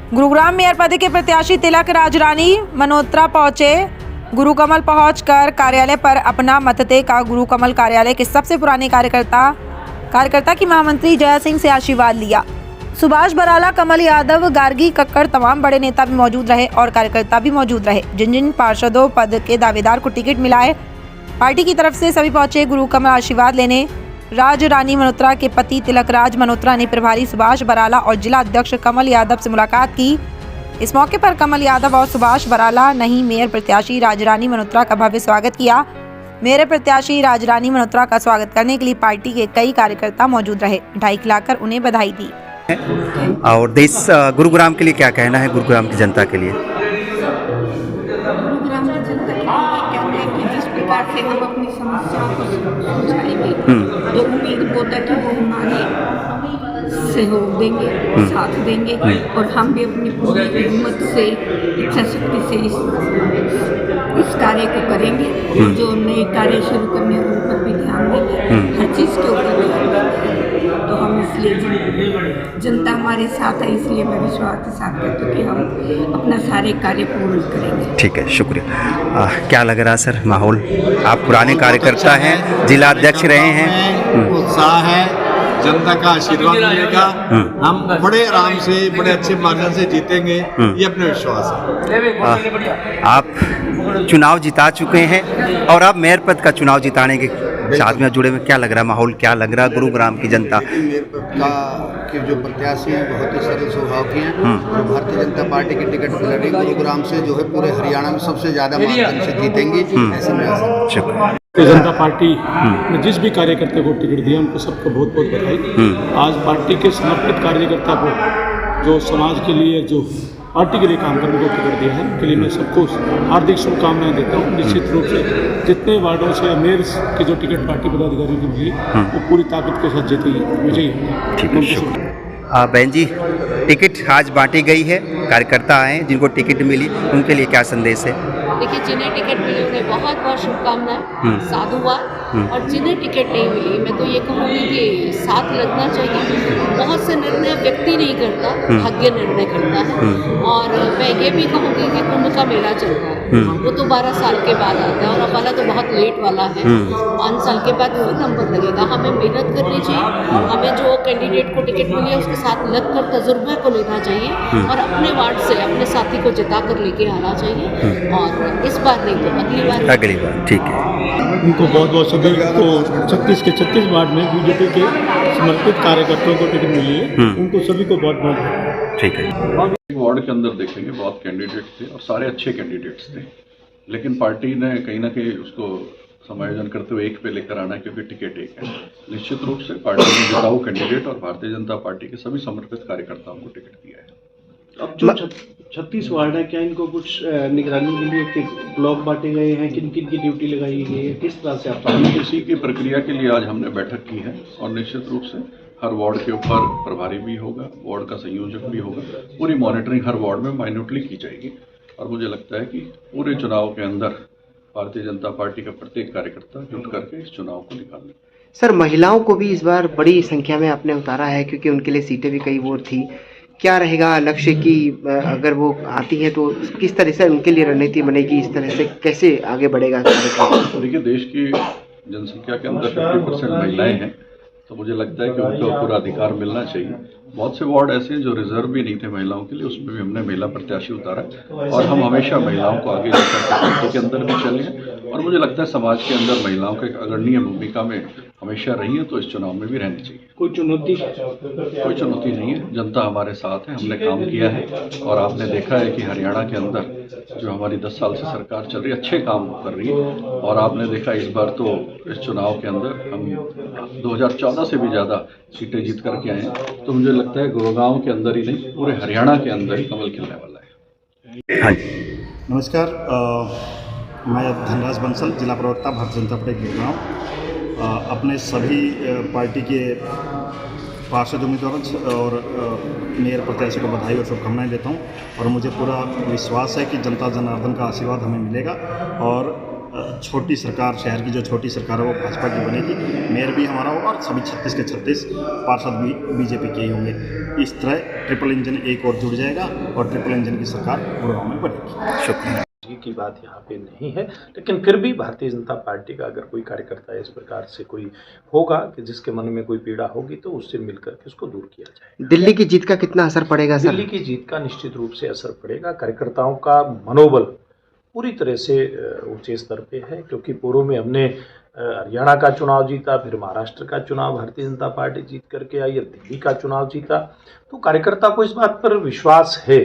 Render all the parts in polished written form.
Gurugram mayor पद के प्रत्याशी तिलक राजरानी मल्होत्रा पहुंचे। गुरुकमल पहुंचकर कार्यालय पर अपना मत देकर गुरुकमल कार्यालय के सबसे पुराने कार्यकर्ता की महामंत्री जया सिंह से आशीर्वाद लिया। सुभाष बराला, कमल यादव, गार्गी कक्कड़ तमाम बड़े नेता भी मौजूद रहे और कार्यकर्ता भी मौजूद रहे। जिन जिन पार्षदों पद के दावेदार को टिकट मिला है, पार्टी की तरफ से सभी पहुंचे गुरुकमल आशीर्वाद लेने। राजरानी मल्होत्रा के पति तिलक राज मल्होत्रा ने प्रभारी सुभाष बराला और जिला अध्यक्ष कमल यादव से मुलाकात की। इस मौके पर कमल यादव और सुभाष बराला नहीं मेयर प्रत्याशी राजरानी मल्होत्रा का भव्य स्वागत किया। मेयर प्रत्याशी राजरानी मल्होत्रा का स्वागत करने के लिए पार्टी के कई कार्यकर्ता मौजूद रहे। मिठाई खिलाकर उन्हें बधाई दी। और देश गुरुग्राम के लिए क्या कहना है, गुरुग्राम की जनता के लिए? गुरुग्राम की जनता के लिए कहते हैं कि जिस प्रकार से हम अपनी समस्याओं को सुलझाएंगे तो उम्मीद बहुत है कि वो हमारे सहयोग देंगे, साथ देंगे और हम भी अपनी पूरी हिम्मत से, इच्छा शक्ति से इस कार्य को करेंगे। जो नए कार्य शुरू करने उन पर भी ध्यान देंगे, हर चीज़ के ऊपर ध्यान देंगे। तो हम इसलिए जनता हमारे साथ है, इसलिए मैं विश्वास के साथ कहती हूँ कि हम अपना सारे कार्य पूर्ण करेंगे। ठीक है, शुक्रिया। क्या लग रहा सर माहौल? आप पुराने कार्यकर्ता हैं, जिला अध्यक्ष रहे हैं, उत्साह है, जनता का आशीर्वाद मिलेगा, हम बड़े आराम से, बड़े अच्छे मार्जिन से जीतेंगे, ये अपने विश्वास है। आप चुनाव जिता चुके हैं और आप मेयर पद का चुनाव जिताने के साथ में जुड़े हुए, क्या लग रहा है माहौल, क्या लग रहा है गुरुग्राम की जनता? मेयर पद का के जो प्रत्याशी हैं बहुत ही सरल स्वभाव के हैं और भारतीय जनता पार्टी की टिकट पर लड़ी गुरुग्राम से जो है पूरे हरियाणा में सबसे ज़्यादा मार्जिन से जीतेंगे, ऐसे में आशा। शुक्रिया। भारतीय जनता पार्टी ने जिस भी कार्यकर्ता को टिकट दिया उनको सबको बहुत बहुत बधाई। आज पार्टी के समर्पित कार्यकर्ता को जो समाज के लिए, जो पार्टी के लिए काम करने को टिकट दिया है, उनके लिए मैं सबको हार्दिक शुभकामनाएं देता हूँ। निश्चित रूप से जितने वार्डों से मेयर की जो टिकट पार्टी पदाधिकारियों को मिली वो पूरी ताकत के साथ जीतेगी, विजयी होंगे। बहन जी, टिकट आज बांटी गई है, कार्यकर्ता आए जिनको टिकट मिली, उनके लिए क्या संदेश है? देखिए, जिन्हें टिकट मिली उन्हें बहुत बहुत शुभकामनाएं, साधुवाद। और जिन्हें टिकट नहीं मिली, मैं तो ये कहूँगी कि साथ लगना चाहिए। बहुत से निर्णय व्यक्ति नहीं करता, भाग्य निर्णय करता है। और मैं ये भी कहूँगी कि कुंभ का मेला चल रहा है, वो तो 12 साल के बाद आता है और अब वाला तो बहुत लेट वाला है। 5 साल के बाद फिर नंबर लगेगा। हमें मेहनत करनी चाहिए, हमें जो कैंडिडेट को टिकट मिली है उसके साथ लगकर तजुर्बे को लेना चाहिए और अपने वार्ड से अपने साथी को जिता कर लेके आना चाहिए। और इस बार नहीं तो अगली बार। ठीक है, उनको बहुत बहुत सभी को 36 के 36 वार्ड में बीजेपी के समर्पित कार्यकर्ताओं को टिकट मिली है, उनको सभी को बहुत बहुत। ठीक है। वार्ड के अंदर देखेंगे बहुत कैंडिडेट थे और सारे अच्छे कैंडिडेट्स थे, लेकिन पार्टी ने कहीं ना कहीं उसको समायोजन करते हुए एक पे लेकर आना, क्योंकि टिकट एक है। निश्चित रूप से पार्टी ने जिताऊ कैंडिडेट और भारतीय जनता पार्टी के सभी समर्पित कार्यकर्ताओं को टिकट दिया है। अब जो 36 वार्ड है, क्या इनको कुछ निगरानी के लिए ब्लॉक बांटे गए हैं? किन किन की ड्यूटी लगाई गई है? किस तरह से आप इसी की प्रक्रिया के लिए आज हमने बैठक की है और निश्चित रूप से हर वार्ड के ऊपर प्रभारी भी होगा, वार्ड का संयोजक भी होगा। पूरी मॉनिटरिंग हर वार्ड में माइन्यूटली की जाएगी और मुझे लगता है कि पूरे चुनाव के अंदर भारतीय जनता पार्टी का प्रत्येक कार्यकर्ता जुट करके इस चुनाव को निकालने। सर, महिलाओं को भी इस बार बड़ी संख्या में आपने उतारा है, क्योंकि उनके लिए सीटें भी कई और थी। क्या रहेगा लक्ष्य की अगर वो आती है तो किस तरह से उनके लिए रणनीति बनेगी, इस तरह से कैसे आगे बढ़ेगा कार्यक्रम? देखिए, देश की जनसंख्या के अंदर 50% महिलाएं हैं, तो मुझे लगता है कि उनको पूरा अधिकार मिलना चाहिए। बहुत से वार्ड ऐसे हैं जो रिजर्व भी नहीं थे महिलाओं के लिए, उसमें भी हमने महिला प्रत्याशी उतारा और हम हमेशा महिलाओं को आगे लेकर पार्टी के अंदर भी चले हैं और मुझे लगता है समाज के अंदर महिलाओं की अग्रणीय भूमिका में हमेशा रही है, तो इस चुनाव में भी रहनी चाहिए। कोई चुनौती नहीं है, जनता हमारे साथ है, हमने काम किया है और आपने देखा है कि हरियाणा के अंदर जो हमारी 10 साल से सरकार चल रही है, अच्छे काम कर रही है। और आपने देखा इस बार तो इस चुनाव के अंदर हम 2014 से भी ज़्यादा सीटें जीत करके आए हैं, तो मुझे लगता है गुरुग्राम के अंदर ही नहीं, पूरे हरियाणा के अंदर ही कमल खिलने वाला है। हाँ, नमस्कार, मैं धनराज बंसल, जिला प्रवक्ता भारतीय जनता पार्टी गुरुग्राम। अपने सभी पार्टी के पार्षद उम्मीदवारों और मेयर प्रत्याशी को बधाई और शुभकामनाएं देता हूं और मुझे पूरा विश्वास है कि जनता जनार्दन का आशीर्वाद हमें मिलेगा और छोटी सरकार, शहर की जो छोटी सरकार है वो भाजपा की बनेगी, मेयर भी हमारा होगा और सभी 36 के 36 पार्षद भी बीजेपी के ही होंगे। इस तरह ट्रिपल इंजन एक और जुड़ जाएगा और ट्रिपल इंजन की सरकार गुड़गांव में बनेगी। शुक्रिया। की बात यहाँ पे नहीं है, लेकिन फिर भी भारतीय जनता पार्टी का अगर कोई कार्यकर्ता इस प्रकार से कोई होगा कि जिसके मन में कोई पीड़ा होगी तो उससे मिलकर के उसको दूर किया जाए। दिल्ली की जीत का कितना असर पड़ेगा सर? दिल्ली की जीत का निश्चित रूप से असर पड़ेगा। कार्यकर्ताओं का मनोबल पूरी तरह से ऊंचे स्तर पे है, क्योंकि पूर्व में हमने हरियाणा का चुनाव जीता, फिर महाराष्ट्र का चुनाव भारतीय जनता पार्टी जीत करके आई, और दिल्ली का चुनाव जीता। तो कार्यकर्ता को इस बात पर विश्वास है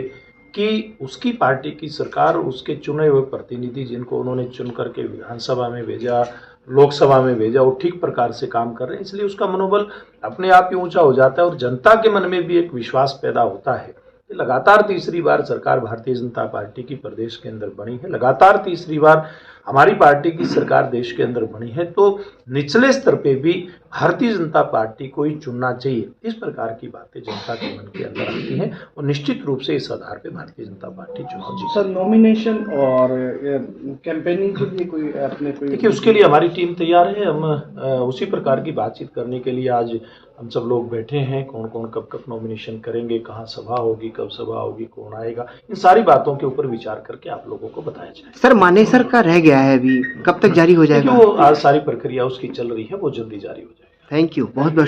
कि उसकी पार्टी की सरकार, उसके चुने हुए प्रतिनिधि जिनको उन्होंने चुन करके विधानसभा में भेजा, लोकसभा में भेजा, वो ठीक प्रकार से काम कर रहे हैं, इसलिए उसका मनोबल अपने आप ही ऊंचा हो जाता है और जनता के मन में भी एक विश्वास पैदा होता है। लगातार तीसरी बार सरकार भारतीय जनता पार्टी की प्रदेश के अंदर बनी है, लगातार तीसरी बार हमारी पार्टी की सरकार देश के अंदर बनी है, तो निचले स्तर पे भी भारतीय जनता पार्टी को ही चुनना चाहिए, इस प्रकार की बातें जनता के मन के अंदर आती हैं और निश्चित रूप से इस आधार पे भारतीय जनता पार्टी चुनाव जीती। सर, नॉमिनेशन और कैंपेनिंग के लिए कोई आपने कोई, देखिए उसके लिए हमारी टीम तैयार है। हम उसी प्रकार की बातचीत करने के लिए आज हम सब लोग बैठे हैं, कौन कौन कब कब नॉमिनेशन करेंगे, कहाँ सभा होगी, कब सभा होगी, कौन आएगा, इन सारी बातों के ऊपर विचार करके आप लोगों को बताया जाए। सर, मानेसर का रह गया है, अभी कब तक जारी हो जाएगा? वो आज सारी प्रक्रिया उसकी चल रही है, वो जल्दी जारी हो जाएगा। थैंक यू, बहुत बहुत